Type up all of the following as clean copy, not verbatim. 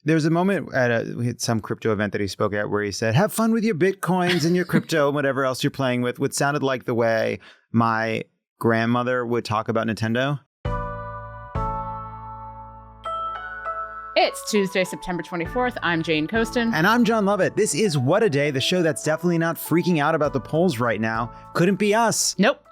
There's a moment we had some crypto event that he spoke at where he said, have fun with your Bitcoins and your crypto and whatever else you're playing with, which sounded like the way my grandmother would talk about Nintendo. It's Tuesday, September 24th. I'm Jane Coaston. And I'm Jon Lovett. This is What a Day, the show that's definitely not freaking out about the polls right now. Couldn't be us. Nope.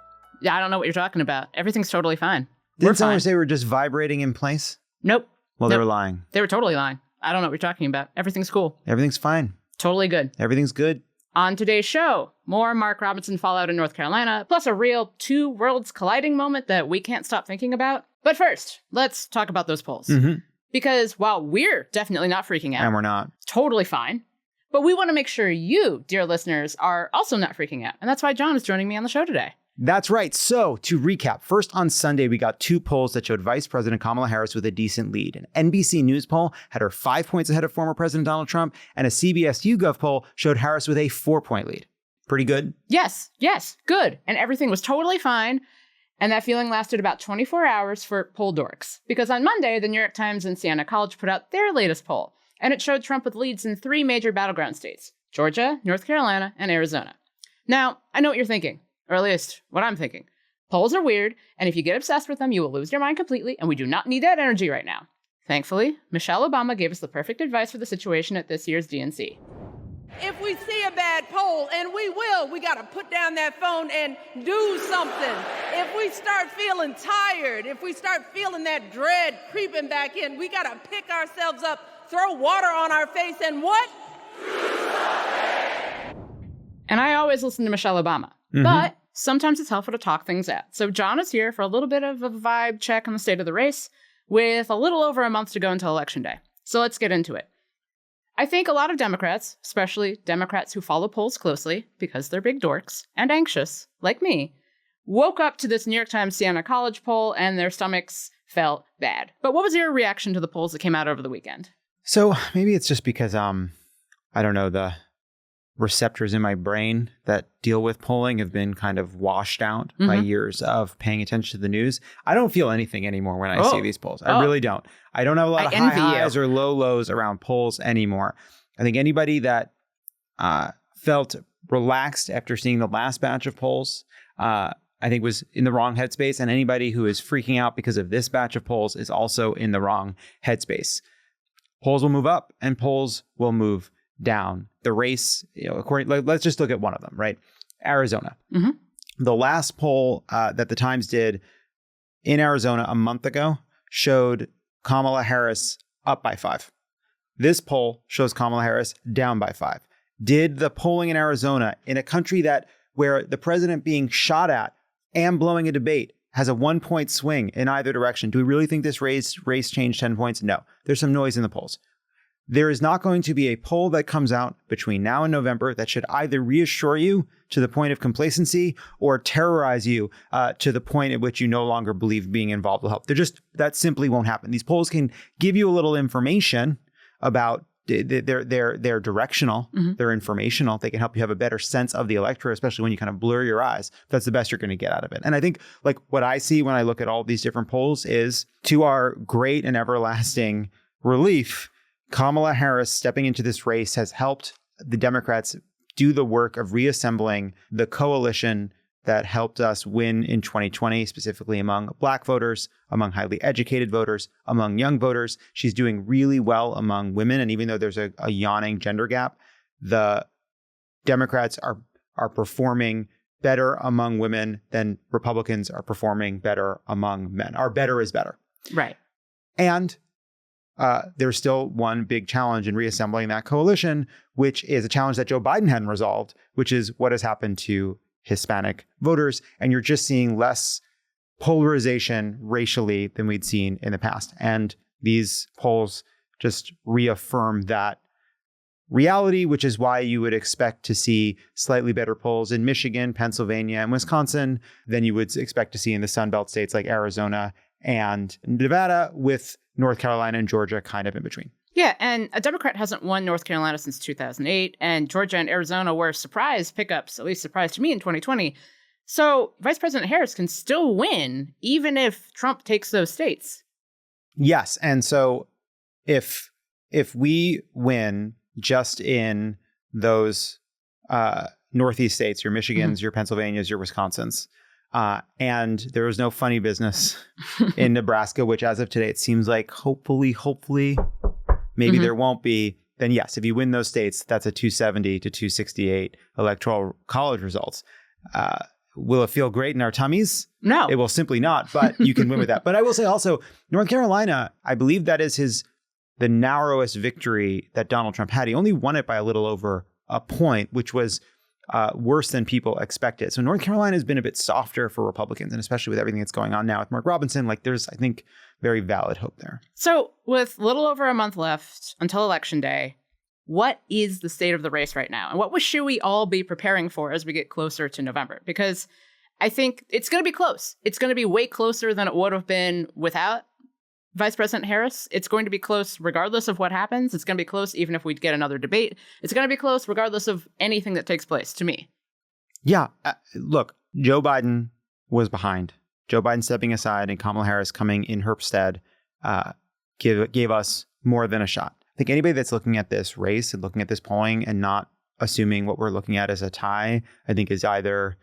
I don't know what you're talking about. Everything's totally fine. Didn't someone say we're just vibrating in place? Nope. Well, they were lying. They were totally lying. I don't know what you're talking about. Everything's cool. Everything's fine. Totally good. Everything's good. On today's show, more Mark Robinson fallout in North Carolina, plus a real two worlds colliding moment that we can't stop thinking about. But first, let's talk about those polls. Mm-hmm. Because while we're definitely not freaking out. And we're not. Totally fine. But we want to make sure you, dear listeners, are also not freaking out. And that's why Jon is joining me on the show today. That's right. So to recap, first on Sunday, we got two polls that showed Vice President Kamala Harris with a decent lead. An NBC News poll had her 5 points ahead of former President Donald Trump, and a CBS YouGov poll showed Harris with a 4-point lead. Pretty good? Yes, good. And everything was totally fine. And that feeling lasted about 24 hours for poll dorks. Because on Monday, the New York Times and Siena College put out their latest poll, and it showed Trump with leads in 3 major battleground states: Georgia, North Carolina, and Arizona. Now, I know what you're thinking. Or at least, what I'm thinking. Polls are weird, and if you get obsessed with them, you will lose your mind completely, and we do not need that energy right now. Thankfully, Michelle Obama gave us the perfect advice for the situation at this year's DNC. If we see a bad poll, and we will, we got to put down that phone and do something. If we start feeling tired, if we start feeling that dread creeping back in, we got to pick ourselves up, throw water on our face, and what? And I always listen to Michelle Obama. Mm-hmm. But sometimes it's helpful to talk things out. So Jon is here for a little bit of a vibe check on the state of the race with a little over a month to go until Election Day. So let's get into it. I think a lot of Democrats, especially Democrats who follow polls closely because they're big dorks and anxious, like me, woke up to this New York Times Siena College poll and their stomachs felt bad. But what was your reaction to the polls that came out over the weekend? So maybe it's just because, I don't know, the receptors in my brain that deal with polling have been kind of washed out by years of paying attention to the news. I don't feel anything anymore when I see these polls. I really don't. I don't have a lot of high highs or low lows around polls anymore. I think anybody that felt relaxed after seeing the last batch of polls, I think was in the wrong headspace. And anybody who is freaking out because of this batch of polls is also in the wrong headspace. Polls will move up and polls will move down. The race, let's just look at one of them, right? Arizona. Mm-hmm. The last poll that the Times did in Arizona a month ago showed Kamala Harris up by 5. This poll shows Kamala Harris down by 5. Did the polling in Arizona, in a country where the president being shot at and blowing a debate has a 1-point swing in either direction, do we really think this race changed 10 points? No. There's some noise in the polls. There is not going to be a poll that comes out between now and November that should either reassure you to the point of complacency or terrorize you to the point at which you no longer believe being involved will help. That simply won't happen. These polls can give you a little information about they're directional, they're informational. They can help you have a better sense of the electorate, especially when you kind of blur your eyes. That's the best you're going to get out of it. And I think like what I see when I look at all these different polls is, to our great and everlasting relief, Kamala Harris stepping into this race has helped the Democrats do the work of reassembling the coalition that helped us win in 2020, specifically among Black voters, among highly educated voters, among young voters. She's doing really well among women. And even though there's a yawning gender gap, the Democrats are performing better among women than Republicans are performing better among men. Our better is better. Right. And there's still one big challenge in reassembling that coalition, which is a challenge that Joe Biden hadn't resolved, which is what has happened to Hispanic voters. And you're just seeing less polarization racially than we'd seen in the past. And these polls just reaffirm that reality, which is why you would expect to see slightly better polls in Michigan, Pennsylvania, and Wisconsin than you would expect to see in the Sunbelt states like Arizona and Nevada, with North Carolina and Georgia kind of in between. Yeah, and a Democrat hasn't won North Carolina since 2008, and Georgia and Arizona were surprise pickups, at least surprise to me, in 2020. So Vice President Harris can still win, even if Trump takes those states. Yes, and so if if we win just in those Northeast states, your Michigans, your Pennsylvanias, your Wisconsins, and there was no funny business in Nebraska, which as of today, it seems like hopefully, maybe there won't be, then yes, if you win those states, that's a 270 to 268 electoral college results. Will it feel great in our tummies? No. It will simply not, but you can win with that. But I will say also, North Carolina, I believe that is the narrowest victory that Donald Trump had. He only won it by a little over a point, which was worse than people expected. So North Carolina has been a bit softer for Republicans, and especially with everything that's going on now with Mark Robinson, like there's, I think, very valid hope there. So with little over a month left until Election Day, what is the state of the race right now? And what should we all be preparing for as we get closer to November? Because I think it's going to be close. It's going to be way closer than it would have been without Vice President Harris. It's going to be close regardless of what happens. It's going to be close even if we get another debate. It's going to be close regardless of anything that takes place, to me. Yeah. Look, Joe Biden was behind. Joe Biden stepping aside and Kamala Harris coming in her stead gave us more than a shot. I think anybody that's looking at this race and looking at this polling and not assuming what we're looking at as a tie, I think is either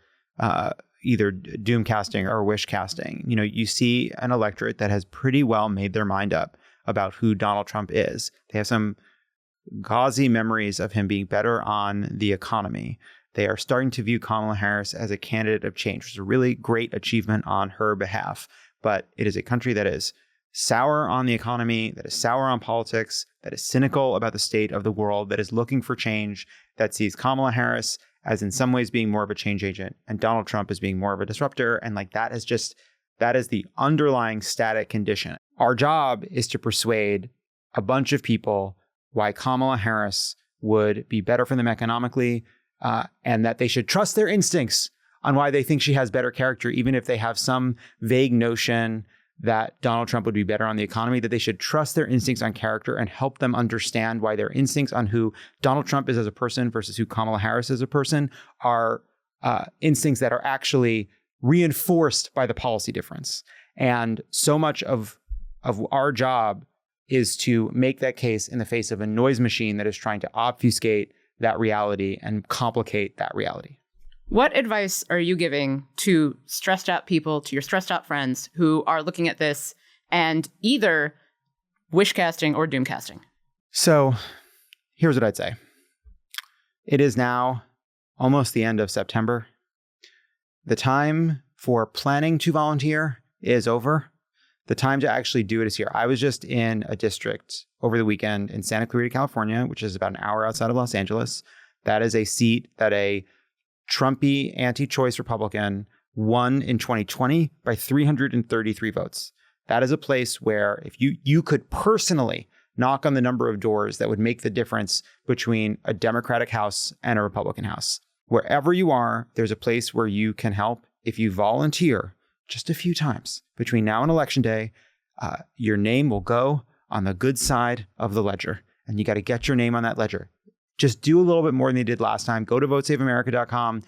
doom casting or wish casting. You know, you see an electorate that has pretty well made their mind up about who Donald Trump is. They have some gauzy memories of him being better on the economy. They are starting to view Kamala Harris as a candidate of change, which is a really great achievement on her behalf. But it is a country that is sour on the economy, that is sour on politics, that is cynical about the state of the world, that is looking for change, that sees Kamala Harris as in some ways being more of a change agent and Donald Trump as being more of a disruptor. And like that is the underlying static condition. Our job is to persuade a bunch of people why Kamala Harris would be better for them economically, and that they should trust their instincts on why they think she has better character, even if they have some vague notion that Donald Trump would be better on the economy, that they should trust their instincts on character and help them understand why their instincts on who Donald Trump is as a person versus who Kamala Harris is as a person are instincts that are actually reinforced by the policy difference. And so much of our job is to make that case in the face of a noise machine that is trying to obfuscate that reality and complicate that reality. What advice are you giving to stressed out people, to your stressed out friends who are looking at this and either wish casting or doom casting? So here's what I'd say. It is now almost the end of September. The time for planning to volunteer is over. The time to actually do it is here. I was just in a district over the weekend in Santa Clarita, California, which is about an hour outside of Los Angeles. That is a seat that a Trumpy anti-choice Republican won in 2020 by 333 votes. That is a place where if you could personally knock on the number of doors that would make the difference between a Democratic House and a Republican House. Wherever you are, there's a place where you can help. If you volunteer just a few times between now and Election Day, your name will go on the good side of the ledger. And you got to get your name on that ledger. Just do a little bit more than you did last time. Go to votesaveamerica.com.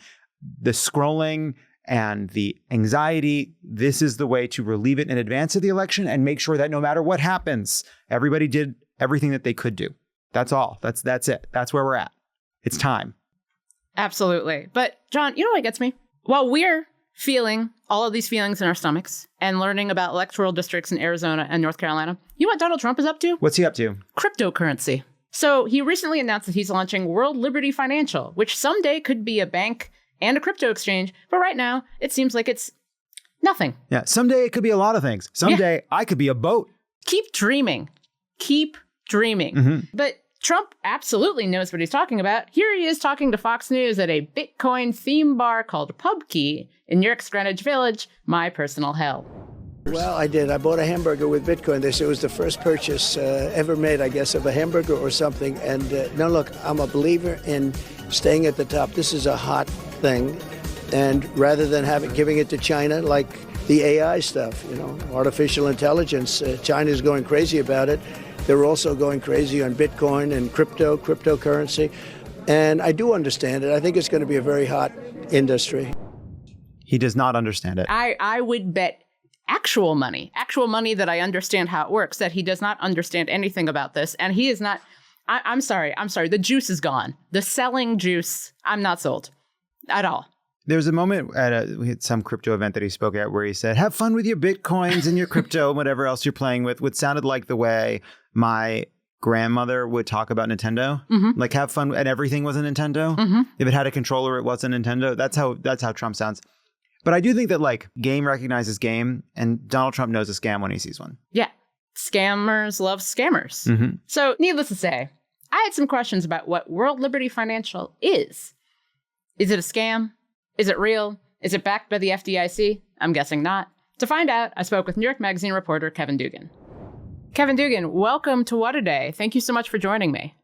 The scrolling and the anxiety, this is the way to relieve it in advance of the election and make sure that no matter what happens, everybody did everything that they could do. That's all. That's it. That's where we're at. It's time. Absolutely. But Jon, you know what gets me? While we're feeling all of these feelings in our stomachs and learning about electoral districts in Arizona and North Carolina, you know what Donald Trump is up to? What's he up to? Cryptocurrency. So he recently announced that he's launching World Liberty Financial, which someday could be a bank and a crypto exchange. But right now, it seems like it's nothing. Yeah, someday it could be a lot of things. Someday I could be a boat. Keep dreaming. Keep dreaming. Mm-hmm. But Trump absolutely knows what he's talking about. Here he is talking to Fox News at a Bitcoin theme bar called Pub Key in New York's Greenwich Village, my personal hell. Well, I did. I bought a hamburger with Bitcoin. They said it was the first purchase ever made, I guess, of a hamburger or something. And no, look, I'm a believer in staying at the top. This is a hot thing. And rather than giving it to China, like the AI stuff, artificial intelligence, China's going crazy about it. They're also going crazy on Bitcoin and cryptocurrency. And I do understand it. I think it's going to be a very hot industry. He does not understand it. I would bet actual money that I understand how it works, that he does not understand anything about this. And he is not, I'm sorry. The juice is gone. The selling juice, I'm not sold at all. There was a moment we had some crypto event that he spoke at where he said, have fun with your Bitcoins and your crypto and whatever else you're playing with, which sounded like the way my grandmother would talk about Nintendo. Like have fun, and everything was a Nintendo. If it had a controller, it was a Nintendo. That's how Trump sounds. But I do think that like game recognizes game, and Donald Trump knows a scam when he sees one. Yeah. Scammers love scammers. So needless to say, I had some questions about what World Liberty Financial is. Is it a scam? Is it real? Is it backed by the FDIC? I'm guessing not. To find out, I spoke with New York Magazine reporter Kevin Dugan. Kevin Dugan, welcome to What a Day. Thank you so much for joining me.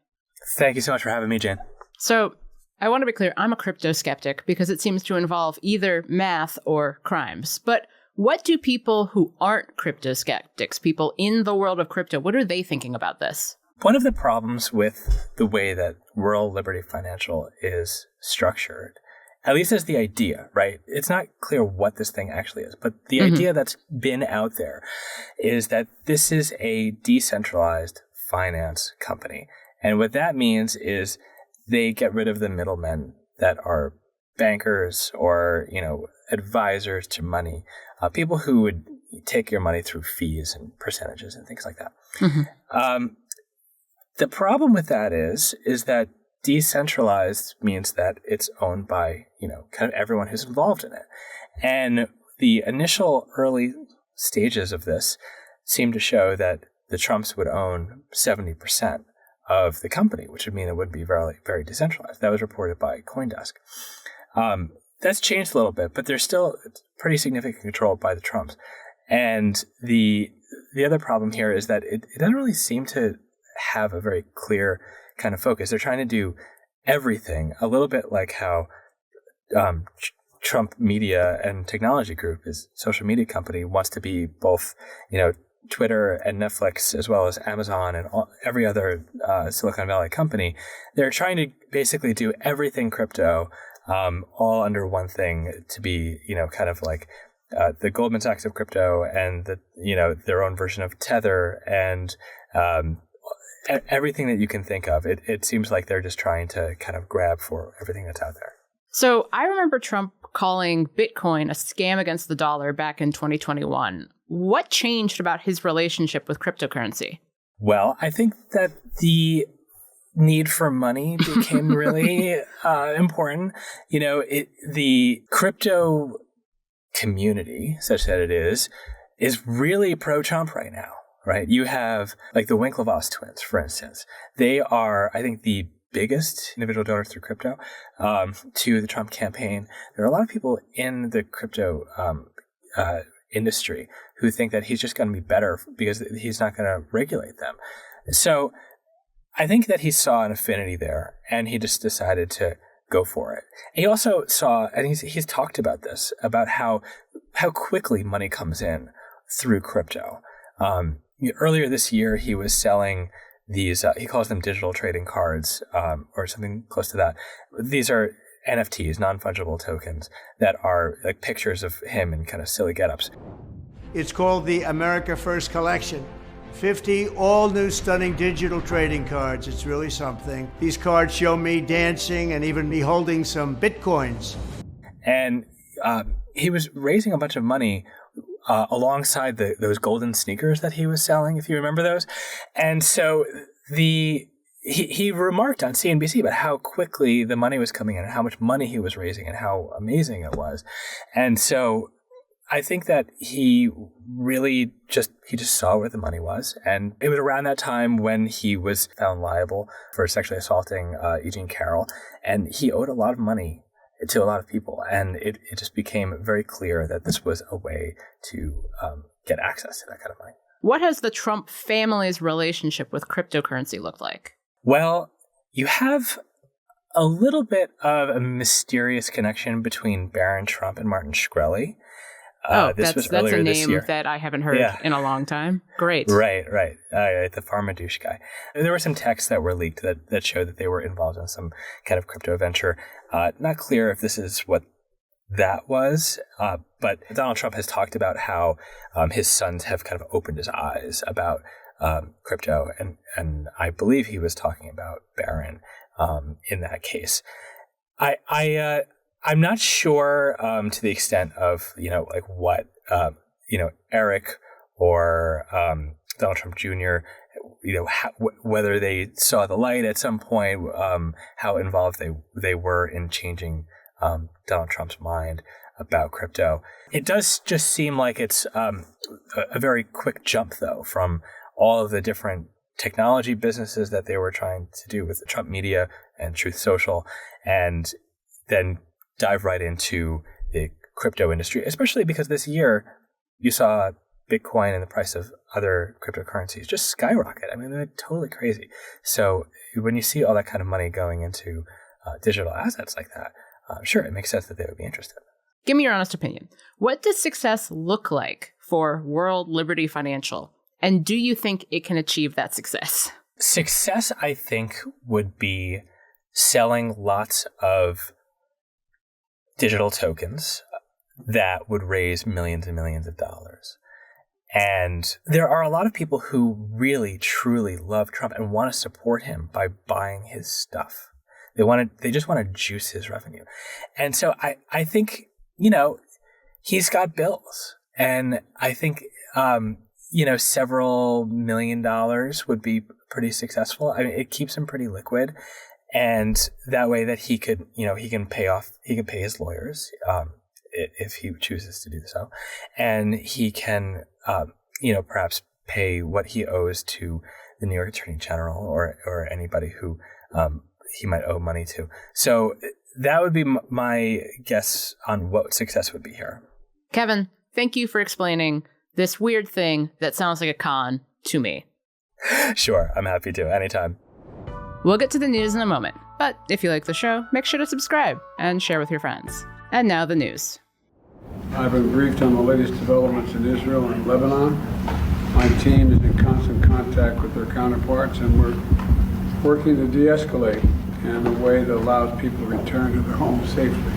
Thank you so much for having me, Jen. So I want to be clear, I'm a crypto skeptic because it seems to involve either math or crimes. But what do people who aren't crypto skeptics, people in the world of crypto, what are they thinking about this? One of the problems with the way that World Liberty Financial is structured, at least as the idea, right? It's not clear what this thing actually is, but the idea that's been out there is that this is a decentralized finance company. And what that means is they get rid of the middlemen that are bankers or, advisors to money, people who would take your money through fees and percentages and things like that. The problem with that is that decentralized means that it's owned by, kind of everyone who's involved in it. And the initial early stages of this seem to show that the Trumps would own 70% of the company, which would mean it would be very, very decentralized. That was reported by CoinDesk. That's changed a little bit, but there's still pretty significant control by the Trumps. And the other problem here is that it doesn't really seem to have a very clear kind of focus. They're trying to do everything, a little bit like how Trump Media and Technology Group, his social media company, wants to be both, Twitter and Netflix, as well as Amazon and every other Silicon Valley company. They're trying to basically do everything crypto, all under one thing to be, kind of like the Goldman Sachs of crypto and their own version of Tether and everything that you can think of. It seems like they're just trying to kind of grab for everything that's out there. So I remember Trump calling Bitcoin a scam against the dollar back in 2021. What changed about his relationship with cryptocurrency? Well, I think that the need for money became really important. The crypto community, such that it is really pro-Trump right now. Right. You have like the Winklevoss twins, for instance. They are, I think, the biggest individual donors through crypto to the Trump campaign. There are a lot of people in the crypto industry who think that he's just going to be better because he's not going to regulate them. So I think that he saw an affinity there and he just decided to go for it. And he also saw, and he's talked about this, about how quickly money comes in through crypto. Earlier this year, he was selling these, he calls them digital trading cards, or something close to that. These are NFTs, non-fungible tokens, that are like pictures of him in kind of silly get-ups. It's called the America First Collection. 50 all-new stunning digital trading cards. It's really something. These cards show me dancing and even me holding some Bitcoins. And he was raising a bunch of money alongside those golden sneakers that he was selling, if you remember those. And so he remarked on CNBC about how quickly the money was coming in and how much money he was raising and how amazing it was. And so I think that he really just saw where the money was. And it was around that time when he was found liable for sexually assaulting E. Jean Carroll. And he owed a lot of money to a lot of people. And it just became very clear that this was a way to get access to that kind of money. What has the Trump family's relationship with cryptocurrency looked like? Well, you have a little bit of a mysterious connection between Barron Trump and Martin Shkreli. That's a name that I haven't heard in a long time. Great. Right. The Farmadouche guy. There were some texts that were leaked that showed that they were involved in some kind of crypto venture. Not clear if this is what that was. But Donald Trump has talked about how his sons have kind of opened his eyes about crypto. And I believe he was talking about Barron in that case. I'm not sure to the extent of, like what, Eric or Donald Trump Jr., whether they saw the light at some point, how involved they were in changing Donald Trump's mind about crypto. It does just seem like it's a very quick jump, though, from all of the different technology businesses that they were trying to do with the Trump Media and Truth Social, and then dive right into the crypto industry, especially because this year you saw Bitcoin and the price of other cryptocurrencies just skyrocket. I mean, they're totally crazy. So when you see all that kind of money going into digital assets like that, sure, it makes sense that they would be interested. Give me your honest opinion. What does success look like for World Liberty Financial? And do you think it can achieve that success? Success, I think, would be selling lots of digital tokens that would raise millions and millions of dollars. And there are a lot of people who really, truly love Trump and want to support him by buying his stuff. They just want to juice his revenue. And so I think, he's got bills. And I think, several $1 million would be pretty successful. I mean, it keeps him pretty liquid. And that way that he could, he can pay his lawyers, if he chooses to do so. And he can, perhaps pay what he owes to the New York Attorney General or anybody who, he might owe money to. So that would be my guess on what success would be here. Kevin, thank you for explaining this weird thing that sounds like a con to me. Sure, I'm happy to. Anytime. We'll get to the news in a moment, but if you like the show, make sure to subscribe and share with your friends. And now the news. I've been briefed on the latest developments in Israel and Lebanon. My team is in constant contact with their counterparts, and we're working to de-escalate in a way that allows people to return to their homes safely.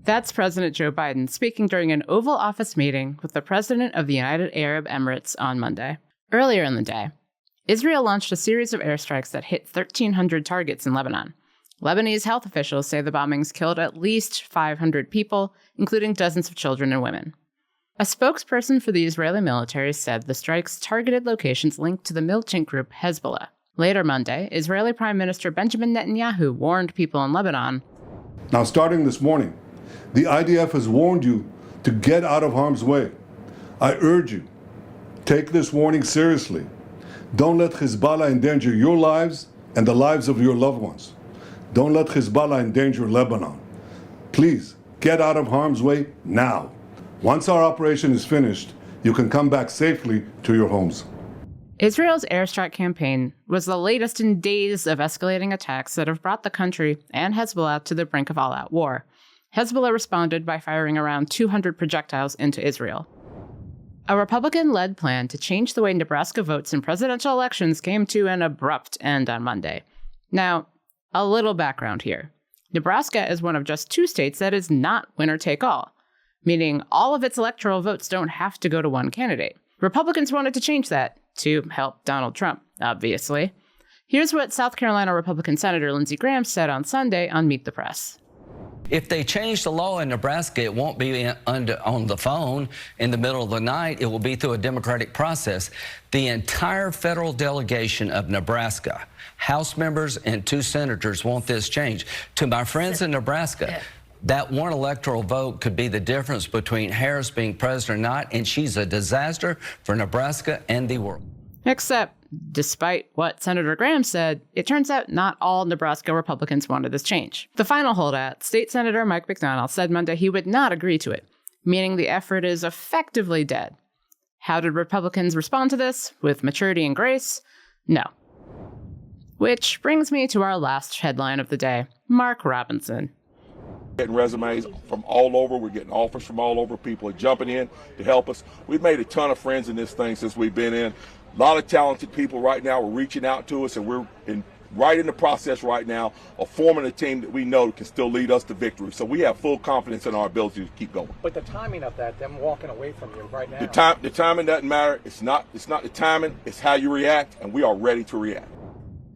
That's President Joe Biden speaking during an Oval Office meeting with the President of the United Arab Emirates on Monday. Earlier in the day, Israel launched a series of airstrikes that hit 1,300 targets in Lebanon. Lebanese health officials say the bombings killed at least 500 people, including dozens of children and women. A spokesperson for the Israeli military said the strikes targeted locations linked to the militant group Hezbollah. Later Monday, Israeli Prime Minister Benjamin Netanyahu warned people in Lebanon. Now, starting this morning, the IDF has warned you to get out of harm's way. I urge you, take this warning seriously. Don't let Hezbollah endanger your lives and the lives of your loved ones. Don't let Hezbollah endanger Lebanon. Please, get out of harm's way now. Once our operation is finished, you can come back safely to your homes. Israel's airstrike campaign was the latest in days of escalating attacks that have brought the country and Hezbollah to the brink of all-out war. Hezbollah responded by firing around 200 projectiles into Israel. A Republican-led plan to change the way Nebraska votes in presidential elections came to an abrupt end on Monday. Now, a little background here. Nebraska is one of just 2 states that is not winner-take-all, meaning all of its electoral votes don't have to go to one candidate. Republicans wanted to change that to help Donald Trump, obviously. Here's what South Carolina Republican Senator Lindsey Graham said on Sunday on Meet the Press. If they change the law in Nebraska, it won't be on the phone in the middle of the night. It will be through a democratic process. The entire federal delegation of Nebraska, House members and 2 senators, want this change. To my friends in Nebraska, that one electoral vote could be the difference between Harris being president or not, and she's a disaster for Nebraska and the world. Except, despite what Senator Graham said, it turns out not all Nebraska Republicans wanted this change. The final holdout, State Senator Mike McDonald, said Monday he would not agree to it, meaning the effort is effectively dead. How did Republicans respond to this? With maturity and grace? No. Which brings me to our last headline of the day, Mark Robinson. Getting resumes from all over. We're getting offers from all over. People are jumping in to help us. We've made a ton of friends in this thing since we've been in. A lot of talented people right now are reaching out to us, and we're right in the process right now of forming a team that we know can still lead us to victory. So we have full confidence in our ability to keep going. But the timing of that, them walking away from you right now. The timing doesn't matter. It's not the timing, it's how you react, and we are ready to react.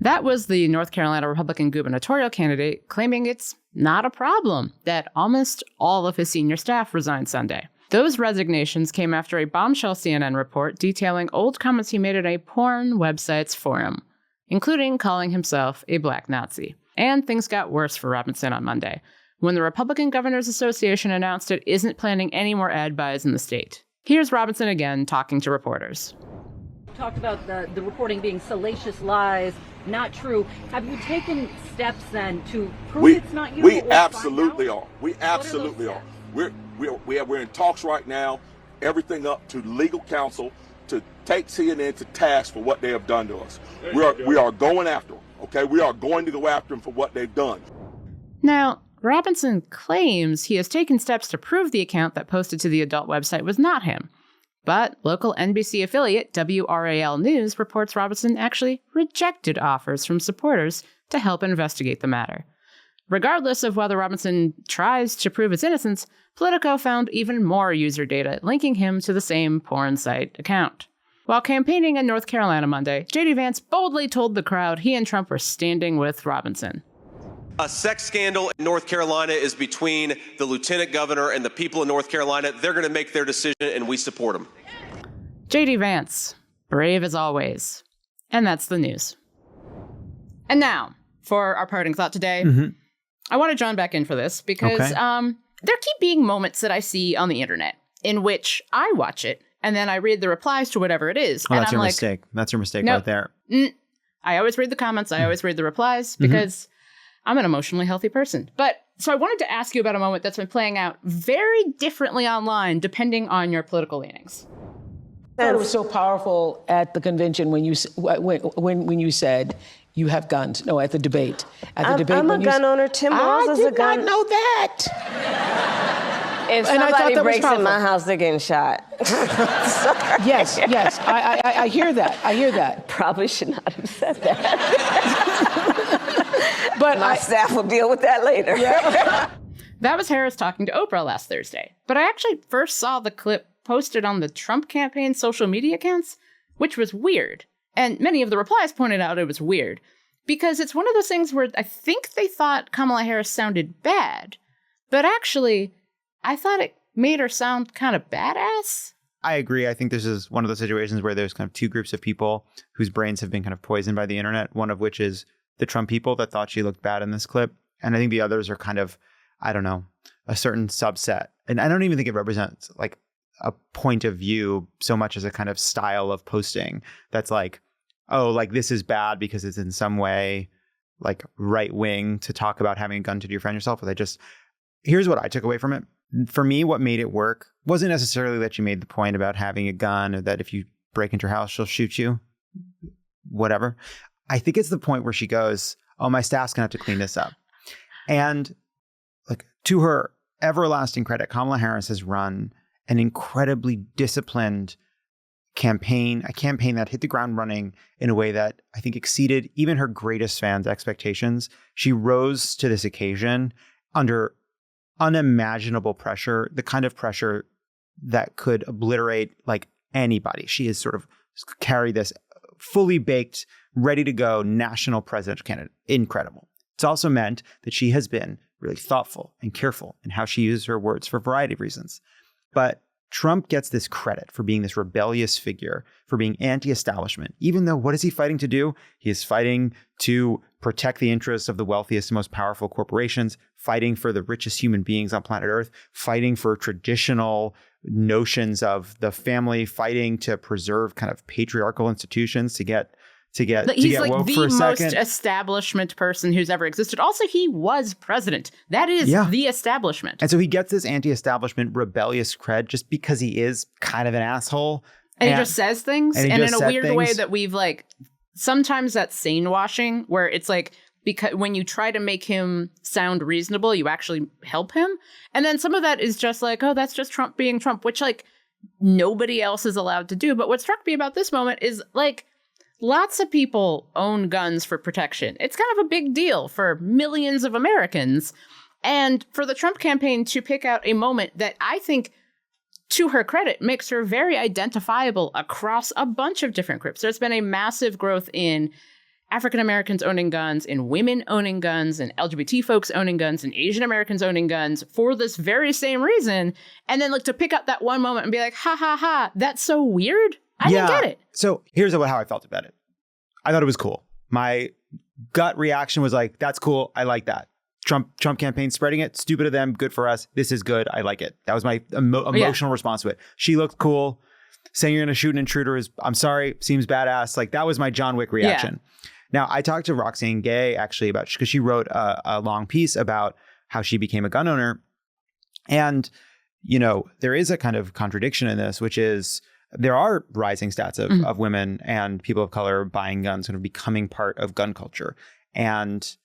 That was the North Carolina Republican gubernatorial candidate claiming it's not a problem that almost all of his senior staff resigned Sunday. Those resignations came after a bombshell CNN report detailing old comments he made at a porn website's forum, including calling himself a black Nazi. And things got worse for Robinson on Monday, when the Republican Governors Association announced it isn't planning any more ad buys in the state. Here's Robinson again talking to reporters. Talked about the reporting being salacious lies, not true. Have you taken steps then to prove it's not you? We absolutely are. We absolutely are. We're in talks right now, everything up to legal counsel to take CNN to task for what they have done to us. We are going after them, okay? We are going to go after them for what they've done. Now, Robinson claims he has taken steps to prove the account that posted to the adult website was not him. But local NBC affiliate WRAL News reports Robinson actually rejected offers from supporters to help investigate the matter. Regardless of whether Robinson tries to prove his innocence, Politico found even more user data linking him to the same porn site account. While campaigning in North Carolina Monday, J.D. Vance boldly told the crowd he and Trump were standing with Robinson. A sex scandal in North Carolina is between the lieutenant governor and the people of North Carolina. They're going to make their decision, and we support them. J.D. Vance, brave as always. And that's the news. And now, for our parting thought today, I wanted Jon back in for this because there keep being moments that I see on the internet in which I watch it and then I read the replies to whatever it is. Oh, and that's I'm your mistake. That's your mistake right there. I always read the comments. I always read the replies because I'm an emotionally healthy person. But so I wanted to ask you about a moment that's been playing out very differently online depending on your political leanings. I thought it was so powerful at the convention when you said you have guns. No, at the debate. I'm a gun owner. Tim Walz is a gun. I did not know that. If somebody breaks in my house, they're getting shot. Sorry. Yes. I hear that. Probably should not have said that. But my staff will deal with that later. Yeah. That was Harris talking to Oprah last Thursday. But I actually first saw the clip posted on the Trump campaign social media accounts, which was weird. And many of the replies pointed out it was weird. Because it's one of those things where I think they thought Kamala Harris sounded bad. But actually, I thought it made her sound kind of badass. I agree. I think this is one of those situations where there's kind of two groups of people whose brains have been kind of poisoned by the internet. One of which is the Trump people that thought she looked bad in this clip. And I think the others are kind of, I don't know, a certain subset. And I don't even think it represents like a point of view so much as a kind of style of posting that's like, oh, like this is bad because it's in some way like right wing to talk about having a gun to defend yourself. But here's what I took away from it. For me, what made it work wasn't necessarily that she made the point about having a gun or that if you break into her house, she'll shoot you, whatever. I think it's the point where she goes, oh, my staff's going to have to clean this up. And like to her everlasting credit, Kamala Harris has run an incredibly disciplined campaign, a campaign that hit the ground running in a way that I think exceeded even her greatest fans' expectations. She rose to this occasion under unimaginable pressure, the kind of pressure that could obliterate like anybody. She has sort of carried this fully baked, ready to go national presidential candidate. Incredible. It's also meant that she has been really thoughtful and careful in how she uses her words for a variety of reasons. But Trump gets this credit for being this rebellious figure, for being anti-establishment, even though what is he fighting to do? He is fighting to protect the interests of the wealthiest and most powerful corporations, fighting for the richest human beings on planet Earth, fighting for traditional notions of the family, fighting to preserve kind of patriarchal institutions to get He's like woke the for a most second. establishment person who's ever existed. Also, he was president. That is the establishment. And so he gets this anti-establishment rebellious cred just because he is kind of an asshole. And he just says things. And in a weird way that we've like, sometimes that's sane washing where it's like, because when you try to make him sound reasonable, you actually help him. And then some of that is just like, oh, that's just Trump being Trump, which like nobody else is allowed to do. But what struck me about this moment is like, lots of people own guns for protection. It's kind of a big deal for millions of Americans. And for the Trump campaign to pick out a moment that I think, to her credit, makes her very identifiable across a bunch of different groups. There's been a massive growth in African Americans owning guns, in women owning guns, and LGBT folks owning guns, and Asian Americans owning guns for this very same reason. And then to pick up that one moment and be like, ha ha ha, that's so weird. I didn't get it. So here's how I felt about it. I thought it was cool. My gut reaction was like, that's cool. I like that. Trump campaign spreading it. Stupid of them. Good for us. This is good. I like it. That was my emotional response to it. She looked cool. Saying you're going to shoot an intruder is, I'm sorry, seems badass. Like, that was my John Wick reaction. Yeah. Now, I talked to Roxane Gay actually about, because she wrote a long piece about how she became a gun owner. And, there is a kind of contradiction in this, which is there are rising stats of women and people of color buying guns, kind of becoming part of gun culture. And,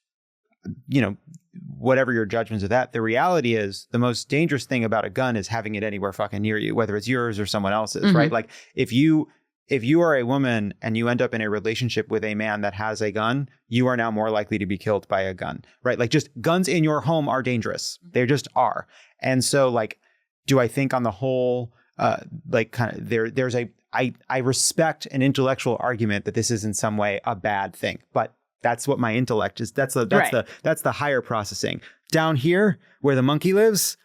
whatever your judgments of that, the reality is the most dangerous thing about a gun is having it anywhere fucking near you, whether it's yours or someone else's, right? Like, if you are a woman and you end up in a relationship with a man that has a gun, you are now more likely to be killed by a gun, right? Like, just guns in your home are dangerous. They just are. And so, like, do I think on the whole, there's I respect an intellectual argument that this is in some way a bad thing, but that's what my intellect is. That's the higher processing. Down here where the monkey lives,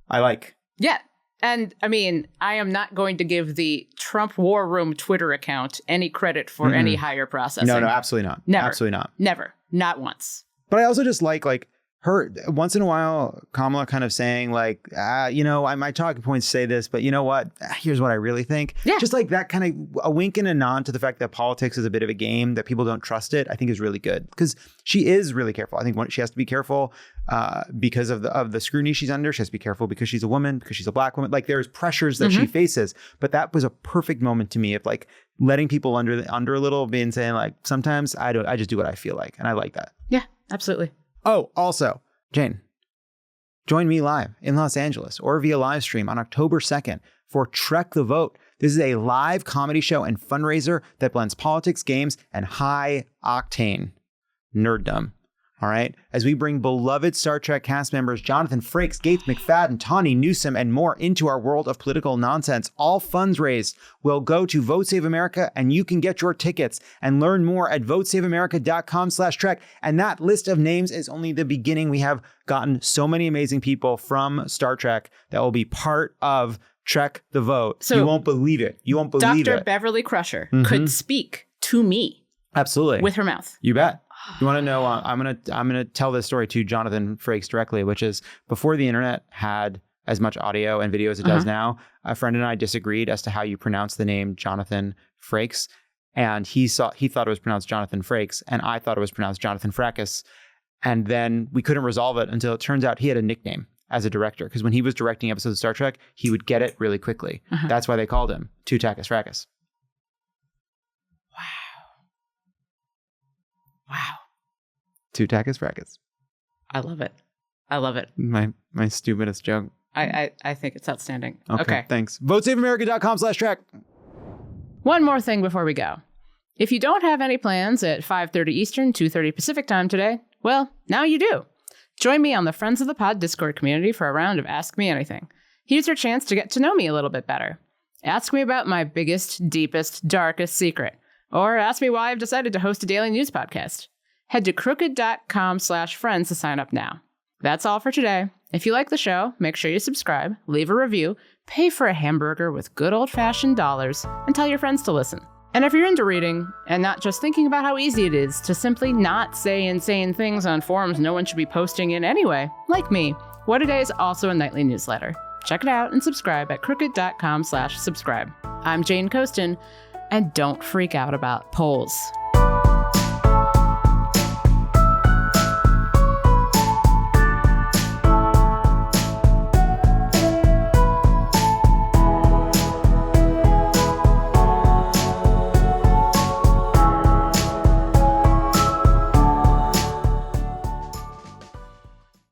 I like. Yeah. And I mean, I am not going to give the Trump War Room Twitter account any credit for any higher processing. No, absolutely not. Never. Absolutely not. Never. Not once. But I also just like her once in a while, Kamala kind of saying like, my talking points say this, but you know what? Here's what I really think. Yeah. Just like that kind of a wink and a nod to the fact that politics is a bit of a game, that people don't trust it, I think is really good, because she is really careful. I think she has to be careful because of the scrutiny she's under. She has to be careful because she's a woman, because she's a black woman. Like, there's pressures that she faces. But that was a perfect moment to me of like letting people under a little bit and saying like, sometimes I just do what I feel like. And I like that. Yeah, absolutely. Oh, also, Jane, join me live in Los Angeles or via live stream on October 2nd for Trek the Vote. This is a live comedy show and fundraiser that blends politics, games, and high octane nerddom. All right. As we bring beloved Star Trek cast members Jonathan Frakes, Gates McFadden, Tawny Newsome, and more into our world of political nonsense, all funds raised will go to Vote Save America, and you can get your tickets and learn more at votesaveamerica.com/Trek. And that list of names is only the beginning. We have gotten so many amazing people from Star Trek that will be part of Trek the Vote. So you won't believe it. You won't believe Dr. it. Beverly Crusher could speak to me. Absolutely. With her mouth. You bet. You want to know? I'm gonna tell this story to Jonathan Frakes directly, which is before the internet had as much audio and video as it does now. A friend and I disagreed as to how you pronounce the name Jonathan Frakes, and he thought it was pronounced Jonathan Frakes, and I thought it was pronounced Jonathan Fracas. And then we couldn't resolve it until it turns out he had a nickname as a director, because when he was directing episodes of Star Trek, he would get it really quickly. That's why they called him Two-Tackus Fracas. Wow. Two-Tackus Fracas. I love it. I love it. My stupidest joke. I think it's outstanding. Okay. Thanks. VoteSaveAmerica.com/Trek. One more thing before we go. If you don't have any plans at 5:30 Eastern, 2:30 Pacific time today, well, now you do. Join me on the Friends of the Pod Discord community for a round of Ask Me Anything. Here's your chance to get to know me a little bit better. Ask me about my biggest, deepest, darkest secret. Or ask me why I've decided to host a daily news podcast. Head to crooked.com/friends to sign up now. That's all for today. If you like the show, make sure you subscribe, leave a review, pay for a hamburger with good old-fashioned dollars, and tell your friends to listen. And if you're into reading, and not just thinking about how easy it is to simply not say insane things on forums no one should be posting in anyway, like me, What A Day is also a nightly newsletter. Check it out and subscribe at crooked.com/subscribe. I'm Jane Coaston. And don't freak out about polls.